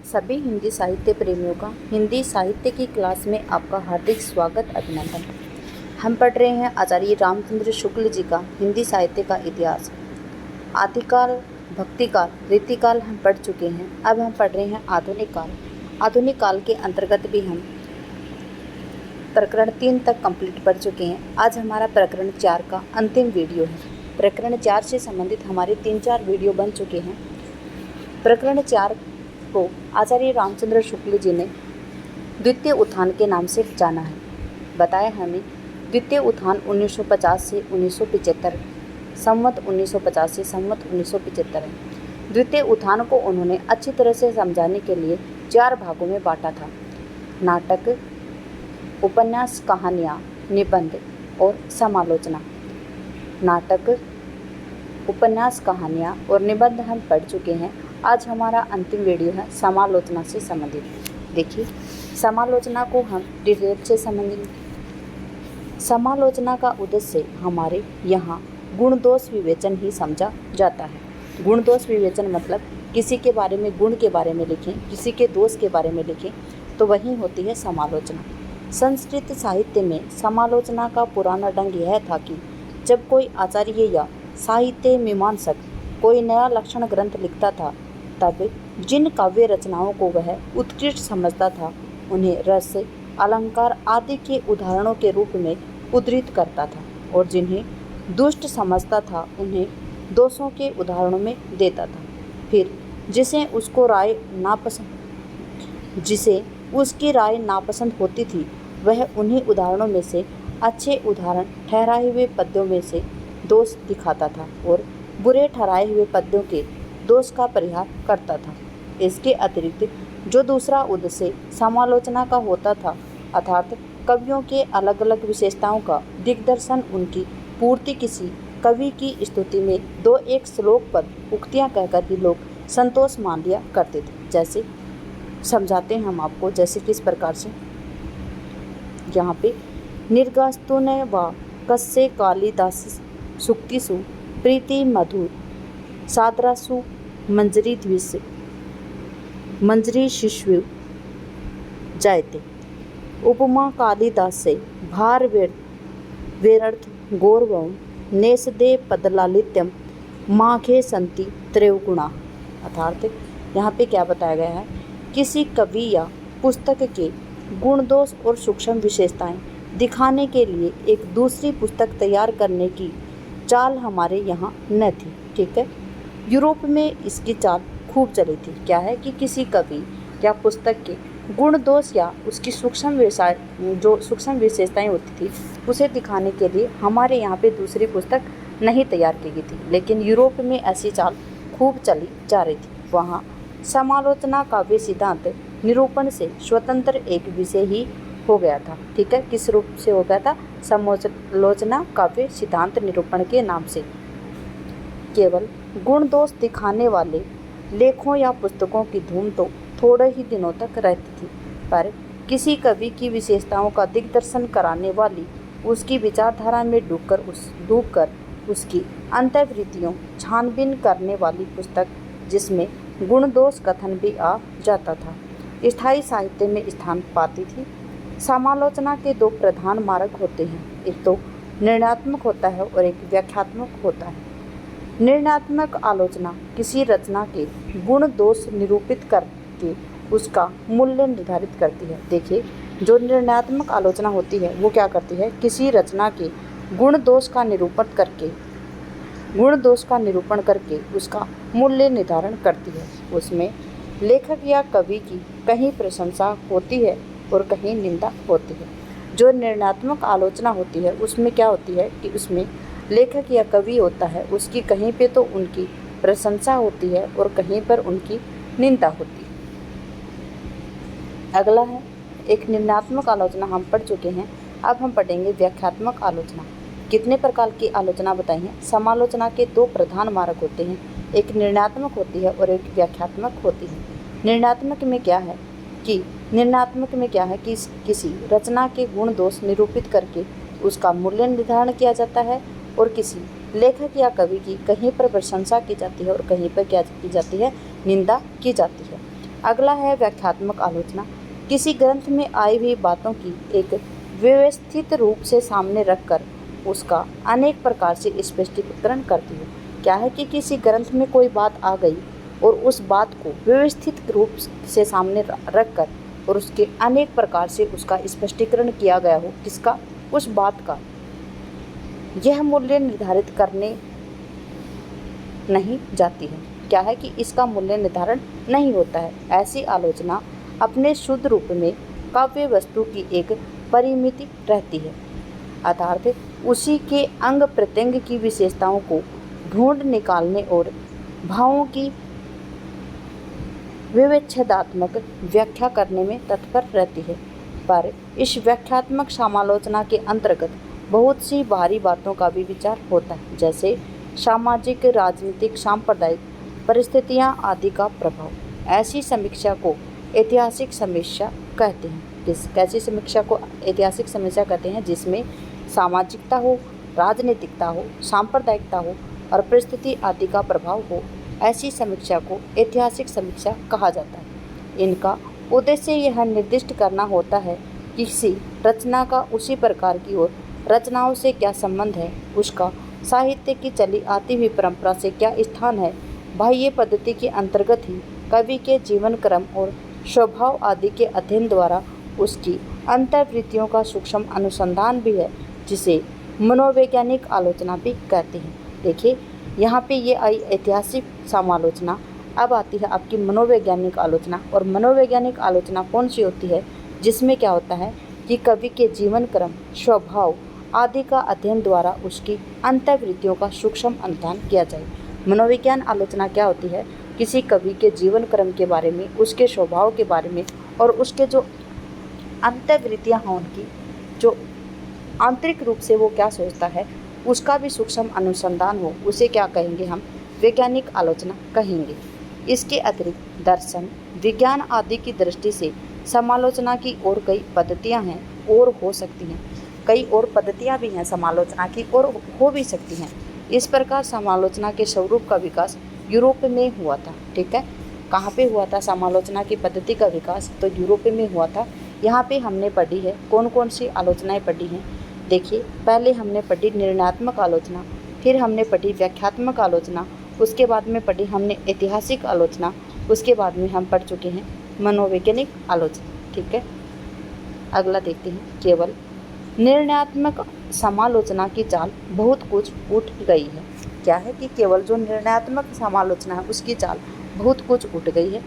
सभी हिंदी साहित्य प्रेमियों का हिंदी साहित्य की क्लास में आपका हार्दिक स्वागत अभिनंदन। हम पढ़ रहे हैं आचार्य रामचंद्र शुक्ल जी का हिंदी साहित्य का इतिहास। आदिकाल, भक्तिकाल, रीतिकाल हम पढ़ चुके हैं। अब हम पढ़ रहे हैं आधुनिक काल। आधुनिक काल के अंतर्गत भी हम प्रकरण 3 तक कंप्लीट पढ़ चुके हैं। आज हमारा प्रकरण 4 का अंतिम वीडियो है। प्रकरण 4 से संबंधित हमारे 3-4 वीडियो बन चुके हैं। प्रकरण 4 को आचार्य रामचंद्र शुक्ल जी ने द्वितीय उत्थान के नाम से जाना है। बताया हमें द्वितीय उत्थान 1950 से 1975, संवत 1950 से संवत 1975 है। द्वितीय उत्थान को उन्होंने अच्छी तरह से समझाने के लिए 4 भागों में बांटा था: नाटक, उपन्यास, कहानियाँ, निबंध और समालोचना। नाटक, उपन्यास, कहानियाँ और निबंध हम पढ़ चुके हैं। आज हमारा अंतिम वीडियो है समालोचना से संबंधित। देखिए, समालोचना को हम डिटेल से समझेंगे। समालोचना का उद्देश्य हमारे यहाँ गुण दोष विवेचन ही समझा जाता है। गुण दोष विवेचन मतलब किसी के बारे में गुण के बारे में लिखें, किसी के दोष के बारे में लिखें, तो वही होती है समालोचना। संस्कृत साहित्य में समालोचना का पुराना ढंग यह था कि जब कोई आचार्य या साहित्य मीमांसक कोई नया लक्षण ग्रंथ लिखता था, तब जिन काव्य रचनाओं को वह उत्कृष्ट समझता था उन्हें रस, अलंकार आदि के उदाहरणों के रूप में उद्धृत करता था, और जिन्हें दुष्ट समझता था उन्हें दोषों के उदाहरणों में देता था। फिर जिसे उसकी राय नापसंद होती थी, वह उन्हीं उदाहरणों में से अच्छे उदाहरण ठहराए हुए पद्यों में से दोष दिखाता था और बुरे ठहराए हुए पद्यों के दोष का परिहार करता था। इसके अतिरिक्त जो दूसरा उद्देश्य समालोचना का होता था, अर्थात कवियों के अलग अलग विशेषताओं का दिग्दर्शन, उनकी पूर्ति किसी कवि की स्तुति में 2-1 श्लोक पद उक्तियाँ कहकर ही लोग संतोष मान लिया करते थे। जैसे समझाते हैं हम आपको, जैसे किस प्रकार से यहाँ पे निर्गास्तु न वा कस्य कालिदास सुक्तिषु प्रीति मधुर सादरासु मंजरी द्विष मंजरी शिशु जायते उपमा कालिदासे भार वेरर्थ गौरवं नेसदे पदलालित्यम माघे संति त्रयोगुणा। अर्थात यहाँ पे क्या बताया गया है, किसी कवि या पुस्तक के गुण दोष और सूक्ष्म विशेषताएं दिखाने के लिए एक दूसरी पुस्तक तैयार करने की चाल हमारे यहाँ न थी। ठीक है, यूरोप में इसकी चाल खूब चली थी। क्या है कि किसी कवि या पुस्तक के गुण दोष या उसकी सूक्ष्म विशेषताएं होती थी, उसे दिखाने के लिए हमारे यहाँ पे दूसरी पुस्तक नहीं तैयार की गई थी, लेकिन यूरोप में ऐसी चाल खूब चली जा रही थी। वहाँ समालोचना काव्य सिद्धांत निरूपण से स्वतंत्र एक विषय ही हो गया था। ठीक है, किस रूप से हो गया था? समालोचना काव्य सिद्धांत निरूपण के नाम से। केवल गुण दोष दिखाने वाले लेखों या पुस्तकों की धूम तो थोड़े ही दिनों तक रहती थी, पर किसी कवि की विशेषताओं का दिग्दर्शन कराने वाली, उसकी विचारधारा में डूबकर उसकी अंतर्वृत्तियों छानबीन करने वाली पुस्तक, जिसमें गुण दोष कथन भी आ जाता था, स्थायी साहित्य में स्थान पाती थी। समालोचना के 2 प्रधान मार्ग होते हैं, एक तो निर्णयात्मक होता है और एक व्याख्यात्मक होता है। निर्णयात्मक आलोचना किसी रचना के गुण दोष निरूपित करके उसका मूल्य निर्धारित करती है। देखिए, जो निर्णयात्मक आलोचना होती है वो क्या करती है, किसी रचना के गुण दोष का निरूपण करके उसका मूल्य निर्धारण करती है। उसमें लेखक या कवि की कहीं प्रशंसा होती है और कहीं निंदा होती है। जो निर्णयात्मक आलोचना होती है उसमें क्या होती है कि उसमें लेखक या कवि होता है, उसकी कहीं पे तो उनकी प्रशंसा होती है और कहीं पर उनकी निंदा होती है। अगला है एक निर्णयात्मक आलोचना, हम पढ़ चुके हैं। अब हम पढ़ेंगे व्याख्यात्मक आलोचना। कितने प्रकार की आलोचना बताई है? समालोचना के 2 प्रधान मार्ग होते हैं, एक निर्णयात्मक होती है और एक व्याख्यात्मक होती है। निर्णयात्मक में क्या है कि किसी रचना के गुण दोष निरूपित करके उसका मूल्य निर्धारण किया जाता है, और किसी लेखक या कवि की कहीं पर प्रशंसा की जाती है और कहीं पर क्या की जाती है, निंदा की जाती है। अगला है व्याख्यात्मक आलोचना। किसी ग्रंथ में आई हुई बातों की एक व्यवस्थित रूप से सामने रखकर उसका अनेक प्रकार से स्पष्टीकरण करती है। क्या है कि किसी ग्रंथ में कोई बात आ गई और उस बात को व्यवस्थित रूप से सामने रखकर और उसके अनेक प्रकार से उसका स्पष्टीकरण किया गया हो, किसका, उस बात का, यह मूल्य निर्धारित करने नहीं जाती है। क्या है कि इसका मूल्य निर्धारण नहीं होता है। ऐसी आलोचना अपने शुद्ध रूप में काव्य वस्तु की एक परिमिति रहती है, अर्थात उसी के अंग प्रत्यंग की विशेषताओं को ढूंढ निकालने और भावों की विवेचनात्मक व्याख्या करने में तत्पर रहती है। पर इस व्याख्यात्मक समालोचना के अंतर्गत बहुत सी बाहरी बातों का भी विचार होता है, जैसे सामाजिक, राजनीतिक, सांप्रदायिक परिस्थितियां आदि का प्रभाव। ऐसी समीक्षा को ऐतिहासिक समीक्षा कहते हैं। कैसी समीक्षा को ऐतिहासिक समीक्षा कहते हैं? जिसमें सामाजिकता हो, राजनीतिकता हो, सांप्रदायिकता हो और परिस्थिति आदि का प्रभाव हो, ऐसी समीक्षा को ऐतिहासिक समीक्षा कहा जाता है। इनका उद्देश्य यह निर्दिष्ट करना होता है कि किसी रचना का उसी प्रकार की और रचनाओं से क्या संबंध है, उसका साहित्य की चली आती हुई परंपरा से क्या स्थान है। बाह्य पद्धति के अंतर्गत ही कवि के जीवन क्रम और स्वभाव आदि के अध्ययन द्वारा उसकी अंतर्वृत्तियों का सूक्ष्म अनुसंधान भी है, जिसे मनोवैज्ञानिक आलोचना भी कहते हैं। देखिए, यहाँ पे ये आई ऐतिहासिक समालोचना। अब आती है आपकी मनोवैज्ञानिक आलोचना। और मनोवैज्ञानिक आलोचना कौन सी होती है? जिसमें क्या होता है कि कवि के जीवन क्रम, स्वभाव आदि का अध्ययन द्वारा उसकी अंतर्वृत्तियों का सूक्ष्म अनुसंधान किया जाए। मनोविज्ञान आलोचना क्या होती है? किसी कवि के जीवन क्रम के बारे में, उसके स्वभाव के बारे में और उसके जो अंतर्वृत्तियाँ हैं, उनकी जो आंतरिक रूप से वो क्या सोचता है, उसका भी सूक्ष्म अनुसंधान हो, उसे क्या कहेंगे हम? वैज्ञानिक आलोचना कहेंगे। इसके अतिरिक्त दर्शन, विज्ञान आदि की दृष्टि से समालोचना की और कई पद्धतियाँ हैं और हो सकती हैं। कई और पद्धतियाँ भी हैं समालोचना की और हो भी सकती हैं। इस प्रकार समालोचना के स्वरूप का विकास यूरोप में हुआ था। ठीक है, कहाँ पे हुआ था समालोचना की पद्धति का विकास? तो यूरोप में हुआ था। यहाँ पे हमने पढ़ी है, कौन कौन सी आलोचनाएं पढ़ी हैं? देखिए, पहले हमने पढ़ी निर्णयात्मक आलोचना, फिर हमने पढ़ी व्याख्यात्मक आलोचना, उसके बाद में पढ़ी हमने ऐतिहासिक आलोचना, उसके बाद में हम पढ़ चुके हैं मनोवैज्ञानिक आलोचना। ठीक है, अगला देखते हैं। केवल निर्णयात्मक समालोचना की चाल बहुत कुछ उठ गई है। क्या है कि केवल जो निर्णयात्मक समालोचना है उसकी चाल बहुत कुछ उठ गई है।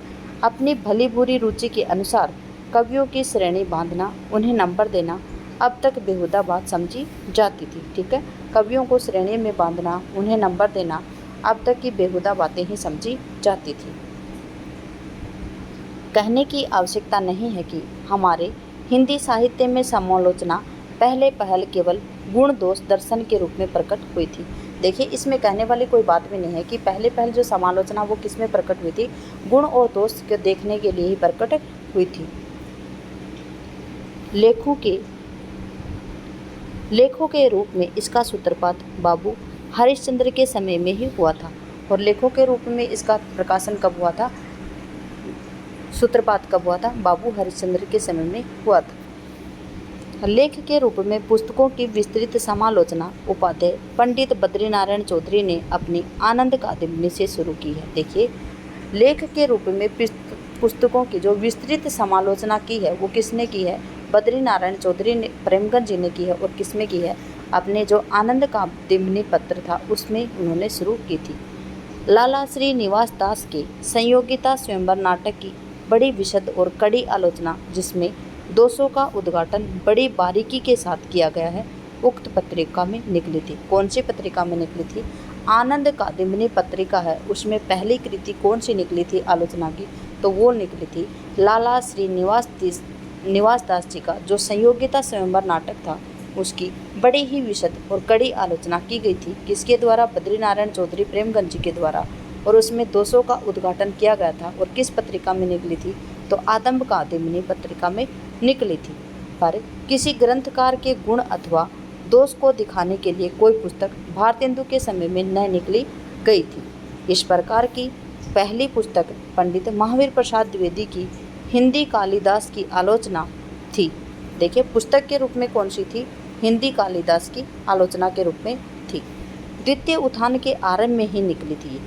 अपनी भली बुरी रुचि के अनुसार कवियों की श्रेणी बांधना, उन्हें नंबर देना अब तक बेहुदा बात समझी जाती थी। ठीक है, कवियों को श्रेणी में बांधना, उन्हें नंबर देना अब तक की बेहुदा बातें ही समझी जाती थी। कहने की आवश्यकता नहीं है कि हमारे हिंदी साहित्य में समालोचना पहले पहल केवल गुण दोष दर्शन के रूप में प्रकट हुई थी। देखिए, इसमें कहने वाली कोई बात भी नहीं है कि पहले पहल जो समालोचना वो किस में प्रकट हुई थी? गुण और दोष के देखने के लिए ही प्रकट हुई थी। लेखों के रूप में इसका सूत्रपात बाबू हरिश्चंद्र के समय में ही हुआ था। और लेखों के रूप में इसका प्रकाशन कब हुआ था? सूत्रपात कब हुआ था? बाबू हरिश्चंद्र के समय में हुआ था। लेख के रूप में पुस्तकों की विस्तृत समालोचना उपाध्याय पंडित बद्रीनारायण चौधरी ने अपनी आनंद कादम्बिनी से शुरू की है। देखिए, लेख के रूप में पुस्तकों की जो विस्तृत समालोचना की है वो किसने की है? बद्रीनारायण चौधरी ने, प्रेमगंज जी ने की है। और किसमें की है? अपने जो आनंद कादम्बिनी पत्र था उसमें उन्होंने शुरू की थी। लाला श्री निवास दास के संयोगिता स्वयंवर नाटक की बड़ी विशद और कड़ी आलोचना, जिसमें दोषों का उद्घाटन बड़ी बारीकी के साथ किया गया है, उक्त पत्रिका में निकली थी। कौन सी पत्रिका में निकली थी? आनंद कादम्बिनी पत्रिका है, उसमें पहली कृति कौन सी निकली थी आलोचना की? तो वो निकली थी लाला श्री निवास दास जी का जो संयोगिता स्वयंवर नाटक था, उसकी बड़ी ही विशद और कड़ी आलोचना की गई थी। किसके द्वारा? बद्रीनारायण चौधरी प्रेमगंज जी के द्वारा। और उसमें दोषों का उद्घाटन किया गया था। और किस पत्रिका में निकली थी? तो आदम कादम्बिनी पत्रिका में निकली थी। पर किसी ग्रंथकार के गुण अथवा दोष को दिखाने के लिए कोई पुस्तक भारतेंदु के समय में न निकली गई थी। इस प्रकार की पहली पुस्तक पंडित महावीर प्रसाद द्विवेदी की हिंदी कालिदास की आलोचना थी। देखिए, पुस्तक के रूप में कौन सी थी? हिंदी कालिदास की आलोचना के रूप में थी। द्वितीय उत्थान के आरंभ में ही निकली थी।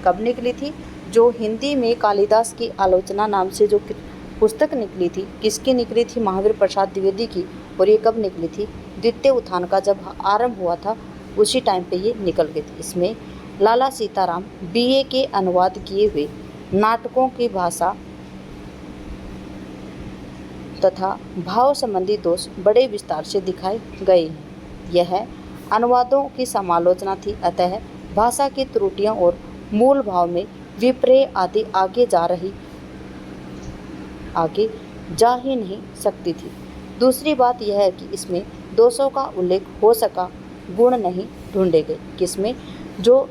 कब निकली थी? जो हिंदी में कालिदास की आलोचना नाम से जो पुस्तक निकली थी, किसकी निकली थी? महावीर प्रसाद द्विवेदी की। और ये कब निकली थी? द्वितीय उत्थान का जब आरंभ हुआ था उसी टाइम पे ये निकल गई थी। इसमें लाला सीताराम बीए के अनुवाद किए हुए नाटकों की भाषा तथा भाव संबंधी दोष बड़े विस्तार से दिखाए गए हैं। यह अनुवादों की समालोचना थी, अतः भाषा की त्रुटियों और मूल भाव में विपर्य आदि आगे जा ही नहीं सकती थी। दूसरी बात यह है कि इसमें दोषों का उल्लेख हो सका, गुण नहीं ढूंढे गए। किसमें? जो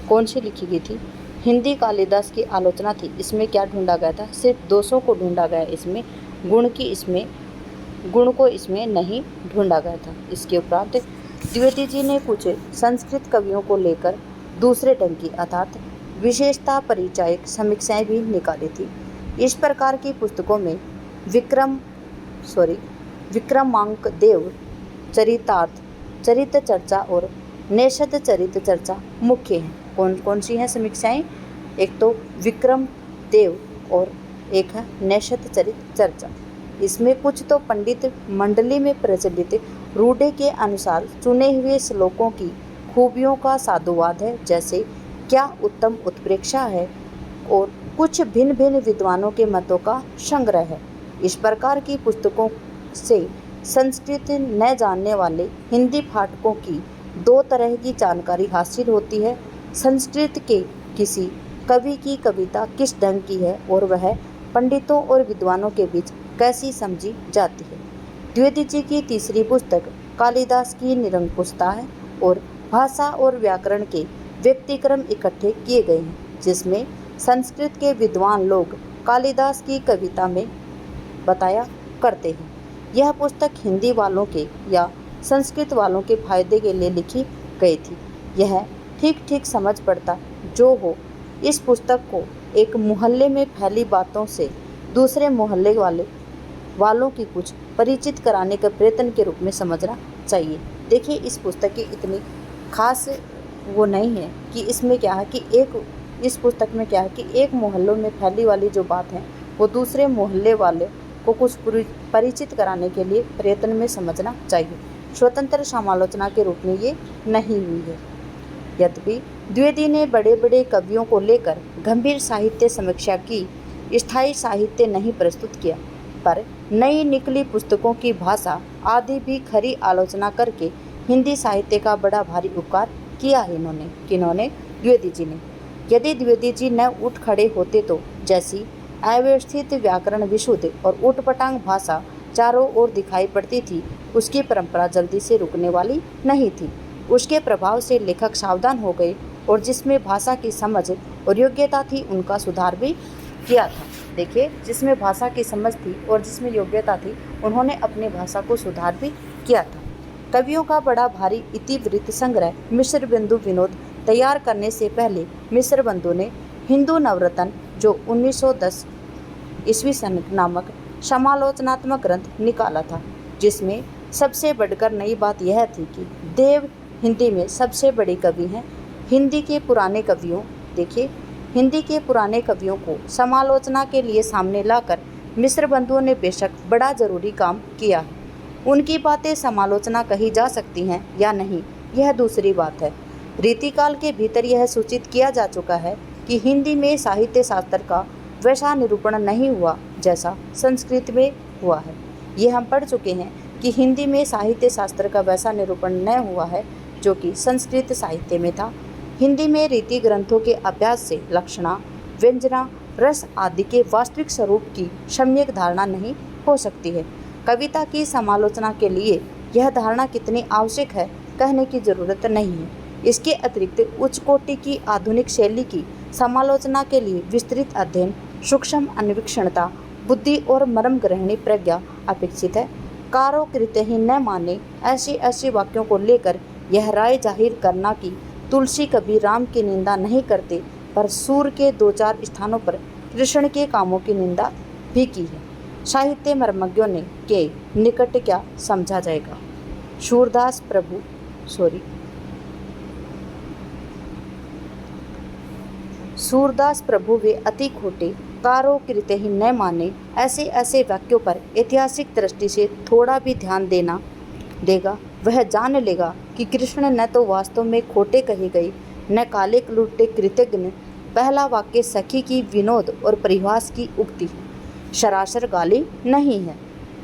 कौन सी लिखी गई थी? हिंदी कालिदास की आलोचना थी। इसमें क्या ढूंढा गया था? सिर्फ दोषों को ढूंढा गया। इसमें गुण को इसमें नहीं ढूंढा गया था। इसके उपरांत द्विवेदी जी ने कुछ संस्कृत कवियों को लेकर दूसरे ढंग की अर्थात विशेषता परिचायक समीक्षाएं भी निकाली थी। इस प्रकार की पुस्तकों में विक्रमांक देव चरितार्थ, चरित्र चर्चा और नैषध चरित्र चर्चा मुख्य हैं। कौन कौन सी हैं समीक्षाएं? एक तो विक्रम देव और एक है नैषध चरित्र चर्चा। इसमें कुछ तो पंडित मंडली में प्रचलित रूढ़े के अनुसार चुने हुए श्लोकों की खूबियों का साधुवाद है, जैसे क्या उत्तम उत्प्रेक्षा है, और कुछ भिन्न भिन्न विद्वानों के मतों का संग्रह है। इस प्रकार की पुस्तकों से संस्कृत न जानने वाले हिंदी पाठकों की दो तरह की जानकारी हासिल होती है। संस्कृत के किसी कवि की कविता किस ढंग की है और वह पंडितों और विद्वानों के बीच कैसी समझी जाती है। द्विवेदी जी की तीसरी पुस्तक कालिदास की निरंकुशता है और भाषा और व्याकरण के व्यक्तिक्रम इकट्ठे किए गए हैं, जिसमें संस्कृत के विद्वान लोग कालिदास की कविता में बताया करते हैं। यह पुस्तक हिंदी वालों के या संस्कृत वालों के फायदे के लिए लिखी गई थी। यह ठीक ठीक समझ पड़ता जो हो, इस पुस्तक को एक मोहल्ले में फैली बातों से दूसरे मोहल्ले वालों की कुछ परिचित कराने के प्रयत्न के रूप में समझना चाहिए। देखिए, इस पुस्तक की इतनी खास वो नहीं है कि इसमें क्या है कि इस पुस्तक में क्या है कि एक मोहल्लों में फैली वाली जो बात है वो दूसरे मोहल्ले वाले को कुछ परिचित कराने के लिए प्रयत्न में समझना चाहिए। स्वतंत्र समालोचना के रूप में ये नहीं हुई है। यद्यपि द्विवेदी ने बड़े बड़े कवियों को लेकर गंभीर साहित्य समीक्षा की, स्थायी साहित्य नहीं प्रस्तुत किया, पर नई निकली पुस्तकों की भाषा आदि भी खरी आलोचना करके हिंदी साहित्य का बड़ा भारी उपकार किया है इन्होंने। किन्होंने? द्विवेदी जी ने। यदि द्विवेदी जी न उठ खड़े होते तो जैसी अव्यवस्थित व्याकरण विशुद्ध और उटपटांग भाषा चारों ओर दिखाई पड़ती थी, उसकी परंपरा जल्दी से रुकने वाली नहीं थी। उसके प्रभाव से लेखक सावधान हो गए और जिसमें भाषा की समझ और योग्यता थी उनका सुधार भी किया था। देखिए, जिसमें भाषा की समझ थी और जिसमें योग्यता थी उन्होंने अपनी भाषा को सुधार भी किया था। कवियों का बड़ा भारी इतिवृत्त संग्रह मिश्र बिंदु विनोद तैयार करने से पहले मिश्र बंधु ने हिंदू नवरत्न जो 1910 ईस्वी सन नामक समालोचनात्मक ग्रंथ निकाला था, जिसमें सबसे बढ़कर नई बात यह थी कि देव हिंदी में सबसे बड़े कवि हैं। हिंदी के पुराने कवियों को समालोचना के लिए सामने लाकर मिश्र बंधुओं ने बेशक बड़ा जरूरी काम किया है। उनकी बातें समालोचना कही जा सकती हैं या नहीं, यह दूसरी बात है। रीतिकाल के भीतर यह सूचित किया जा चुका है कि हिंदी में साहित्य शास्त्र का वैसा निरूपण नहीं हुआ जैसा संस्कृत में हुआ है। ये हम पढ़ चुके हैं कि हिंदी में साहित्य शास्त्र का वैसा निरूपण न हुआ है जो कि संस्कृत साहित्य में था। हिंदी में रीति ग्रंथों के अभ्यास से लक्षणा, व्यंजना, रस आदि के वास्तविक स्वरूप की सम्यक धारणा नहीं हो सकती है। कविता की समालोचना के लिए यह धारणा कितनी आवश्यक है कहने की जरूरत नहीं है। इसके अतिरिक्त उच्च कोटि की आधुनिक शैली की समालोचना के लिए विस्तृत अध्ययन, सूक्ष्म अन्वेषणता, बुद्धि और मर्म ग्रहणी प्रज्ञा अपेक्षित है। कारो कृत्य ही न माने ऐसे वाक्यों को लेकर यह राय जाहिर करना कि तुलसी कभी राम की निंदा नहीं करते, पर सूर के 2-4 स्थानों पर कृष्ण के कामों की निंदा भी की है। साहित्य मर्मज्ञों ने के निकट क्या समझा जाएगा। सूरदास प्रभु वे अति खोटे, कारो कृत्य ही न माने, ऐसे ऐसे वाक्यों पर ऐतिहासिक दृष्टि से थोड़ा भी ध्यान देगा वह जान लेगा कि कृष्ण न तो वास्तव में खोटे कहे गए, न काले लुट्टे कृतज्ञ। पहला वाक्य सखी की विनोद और परिहास की उक्ति सरासर गाली नहीं है।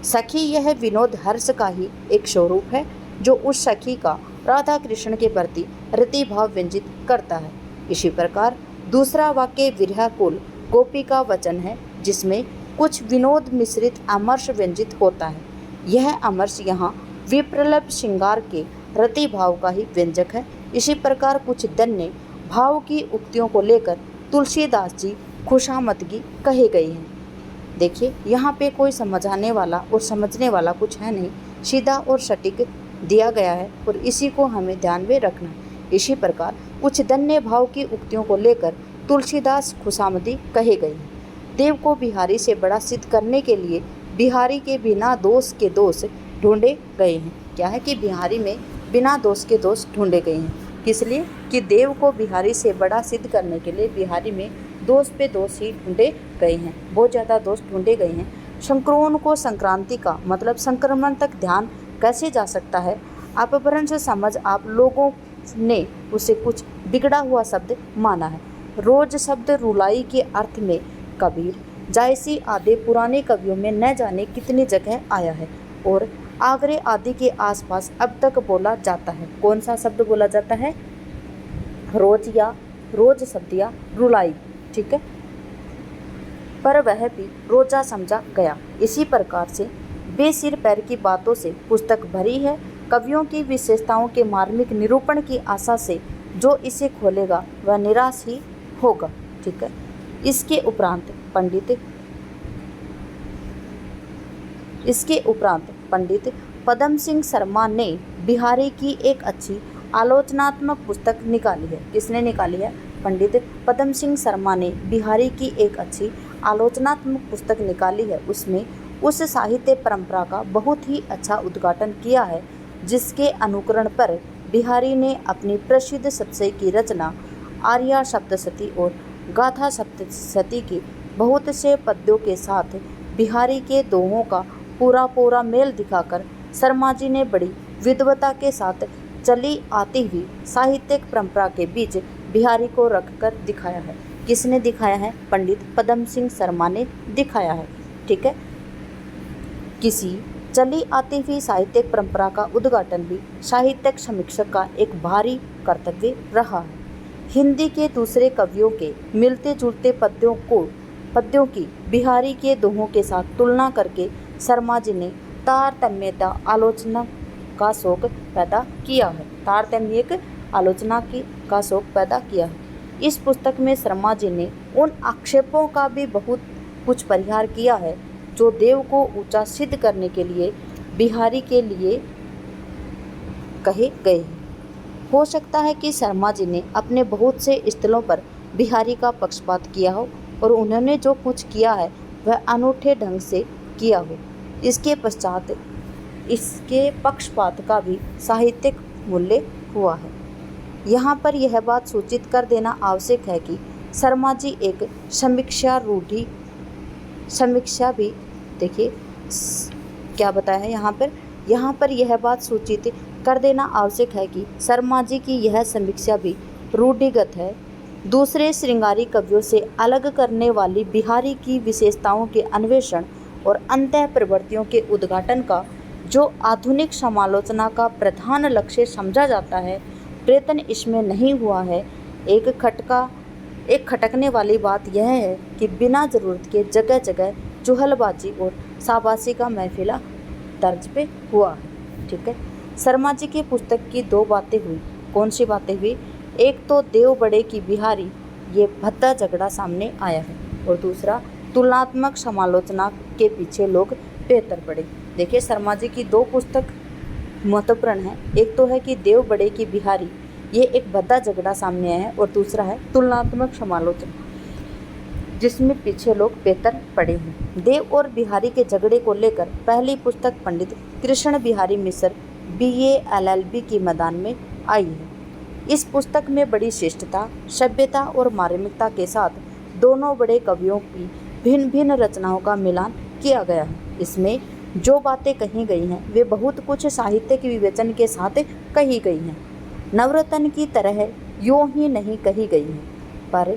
सखी यह विनोद हर्ष का ही एक स्वरूप है, जो उस सखी का राधा कृष्ण के प्रति रति भाव व्यंजित करता है। इसी प्रकार दूसरा वाक्य विरहकुल गोपी का वचन है, जिसमें कुछ विनोद मिश्रित अमर्ष व्यंजित होता है। यह अमर्ष यहाँ विप्रलभ श्रृंगार के रति भाव का ही व्यंजक है। इसी प्रकार कुछ दन्य भाव की उक्तियों को लेकर तुलसीदास जी खुशामदगी कहे गए हैं। देखिए यहाँ पे कोई समझाने वाला और समझने वाला कुछ है नहीं, सीधा और सटीक दिया गया है और इसी को हमें ध्यान में रखना है। इसी प्रकार कुछ दन्य भाव की उक्तियों को लेकर तुलसीदास खुशामदी कहे गए हैं। देव को बिहारी से बड़ा सिद्ध करने के लिए बिहारी के बिना दोष के दोष ढूंढे गए हैं। क्या है कि बिहारी में बिना दोष के दोष ढूंढे गए हैं। किस लिए? कि देव को बिहारी से बड़ा सिद्ध करने के लिए बिहारी में दोष पे दोष ही ढूंढे गए हैं, बहुत ज़्यादा दोष ढूंढे गए हैं। संक्रोन को संक्रांति का मतलब संक्रमण तक ध्यान कैसे जा सकता है? अपभ्रंश समझ आप लोगों ने उसे कुछ बिगड़ा हुआ शब्द माना है। रोज शब्द रुलाई के अर्थ में कबीर जायसी आदि पुराने कवियों में न जाने कितनी जगह आया है और आगरे आदि के आसपास अब तक बोला जाता है। कौन सा शब्द बोला जाता है? रोज शब्द या रुलाई, ठीक है, पर वह भी रोजा समझा गया। इसी प्रकार से बेसिर पैर की बातों से पुस्तक भरी है। कवियों की विशेषताओं के मार्मिक निरूपण की आशा से जो इसे खोलेगा वह निराश ही होगा, ठीक है। इसके उपरांत पंडित पदम सिंह शर्मा ने बिहारी की एक अच्छी आलोचनात्मक पुस्तक निकाली है। किसने निकाली है? पंडित पदम सिंह शर्मा ने बिहारी की एक अच्छी आलोचनात्मक पुस्तक निकाली है। उसमें उस साहित्य परंपरा का बहुत ही अच्छा उद्घाटन किया है, जिसके अनुकरण पर बिहारी ने अपनी प्रसिद्ध सप्तशती की रचना आर्या सप्तशती और गाथा सप्तशती के बहुत से पद्यों के साथ बिहारी के दोहों का पूरा मेल दिखाकर शर्मा जी ने बड़ी विद्वता के साथ चली आती हुई साहित्यिक परंपरा के बीच बिहारी को रखकर दिखाया है। किसने दिखाया है? पंडित पदम सिंह शर्मा ने दिखाया है, ठीक है। किसी चली आती हुई साहित्यिक परंपरा का उद्घाटन भी साहित्यिक समीक्षक का एक भारी कर्तव्य रहा है। हिंदी के दूसरे कवियों के मिलते जुलते पद्यों की बिहारी के दोहों के साथ तुलना करके शर्मा जी ने तारतम्यता आलोचना का शौक पैदा किया है। तारतम्यिक आलोचना का शौक पैदा किया है। इस पुस्तक में शर्मा जी ने उन आक्षेपों का भी बहुत कुछ परिहार किया है जो देव को ऊंचा सिद्ध करने के लिए बिहारी के लिए कहे गए हैं। हो सकता है कि शर्मा जी ने अपने बहुत से स्थलों पर बिहारी का पक्षपात किया हो और उन्होंने जो कुछ किया है वह अनूठे ढंग से किया हो। इसके पश्चात इसके पक्षपात का भी साहित्यिक मूल्य हुआ है। यहाँ पर यह बात सूचित कर देना आवश्यक है कि शर्मा जी एक समीक्षा भी देखिए क्या बताया है यहाँ पर यह बात सूचित कर देना आवश्यक है कि शर्मा जी की यह समीक्षा भी रूढ़िगत है। दूसरे श्रृंगारी कवियों से अलग करने वाली बिहारी की विशेषताओं के अन्वेषण और अंतः प्रवृत्तियों के उद्घाटन का जो आधुनिक समालोचना का प्रधान लक्ष्य समझा जाता है, प्रयत्न इसमें नहीं हुआ है। एक खटकने वाली बात यह है कि बिना ज़रूरत के जगह जगह चुहलबाजी और शाबाशी का महफिला तर्ज पे हुआ है, ठीक है। शर्मा जी की पुस्तक की दो बातें हुई। कौन सी बातें हुई? एक तो देव बड़े की बिहारी ये भद्दा झगड़ा सामने आया है और दूसरा तुलनात्मक समालोचना के पीछे लोग बेहतर पड़े। देखिए शर्मा जी की दो पुस्तक महत्वपूर्ण हैं। एक तो है कि देव बड़े की बिहारी ये एक भद्दा झगड़ा सामने आया है और दूसरा है तुलनात्मक समालोचना, जिसमें पीछे लोग बेहतर पड़े हैं। देव और बिहारी के झगड़े को लेकर पहली पुस्तक पंडित कृष्ण बिहारी मिश्र BA LLB की मैदान में आई है। इस पुस्तक में बड़ी शिष्टता, सभ्यता और मार्मिकता के साथ दोनों बड़े कवियों की भिन्न भिन्न रचनाओं का मिलान किया गया है। इसमें जो बातें कही गई हैं वे बहुत कुछ साहित्य के विवेचन के साथ कही गई हैं, नवरत्न की तरह यूं ही नहीं कही गई हैं, पर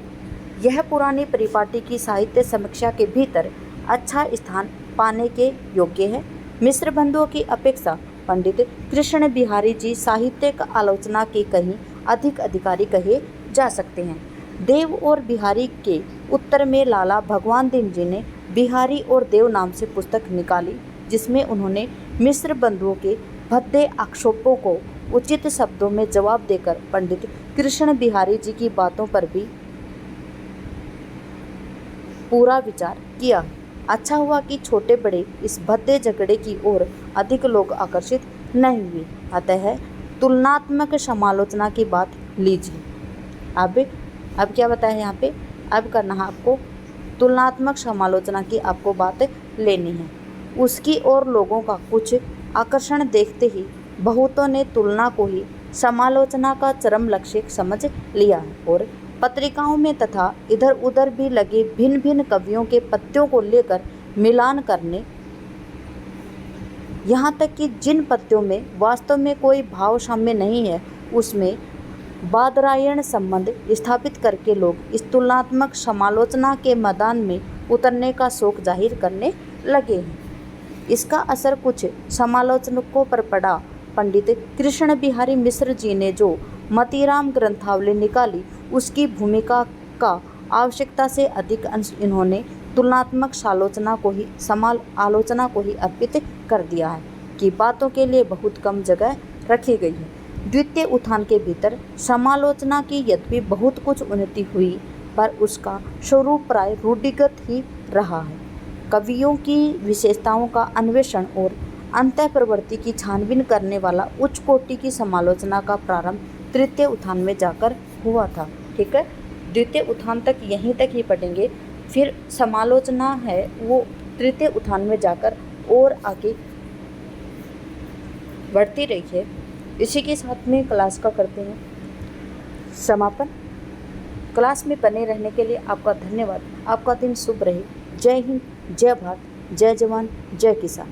यह पुरानी परिपाटी की साहित्य समीक्षा के भीतर अच्छा स्थान पाने के योग्य है। मिश्र बंधुओं की अपेक्षा पंडित कृष्ण बिहारी जी साहित्यिक आलोचना के कहीं अधिक अधिकारी कहे जा सकते हैं। देव और बिहारी के उत्तर में लाला भगवान दीन जी ने बिहारी और देव नाम से पुस्तक निकाली, जिसमें उन्होंने मिश्र बंधुओं के भद्दे आक्षेपों को उचित शब्दों में जवाब देकर पंडित कृष्ण बिहारी जी की बातों पर भी पूरा विचार किया। अच्छा हुआ कि छोटे बड़े इस भद्दे झगड़े की ओर अधिक लोग आकर्षित नहीं हुए। अतः तुलनात्मक समालोचना की बात लीजिए। अब क्या बताया यहाँ पे, अब करना है आपको तुलनात्मक समालोचना की आपको बात लेनी है। उसकी और लोगों का कुछ आकर्षण देखते ही बहुतों ने तुलना को ही समालोचना का चरम लक्ष्य समझ लिया है और पत्रिकाओं में तथा इधर उधर भी लगे भिन्न भिन्न कवियों के पद्यों को लेकर मिलान करने, यहाँ तक कि जिन पद्यों में वास्तव में कोई भाव साम्य नहीं है उसमें बादरायण संबंध स्थापित करके लोग इस तुलनात्मक समालोचना के मैदान में उतरने का शौक जाहिर करने लगे हैं। इसका असर कुछ समालोचकों पर पड़ा। पंडित कृष्ण बिहारी मिश्र जी ने जो मतीराम ग्रंथावली निकाली उसकी भूमिका का आवश्यकता से अधिक अंश इन्होंने तुलनात्मक आलोचना को ही अर्पित कर दिया है कि बातों के लिए बहुत कम जगह रखी गई है। द्वितीय उत्थान के भीतर समालोचना की यद्यपि बहुत कुछ उन्नति हुई, पर उसका स्वरूप प्राय रूढ़िगत ही रहा है। कवियों की विशेषताओं का अन्वेषण और अंतःप्रवृत्ति की छानबीन करने वाला उच्च कोटि की समालोचना का प्रारंभ तृतीय उत्थान में जाकर हुआ था। ठीक है, द्वितीय उत्थान तक यहीं तक ही पढ़ेंगे, फिर समालोचना है वो तृतीय उत्थान में जाकर और आगे बढ़ती रही है। इसी के साथ में क्लास का करते हैं समापन। क्लास में बने रहने के लिए आपका धन्यवाद। आपका दिन शुभ रहे। जय हिंद, जय भारत, जय जवान, जय किसान।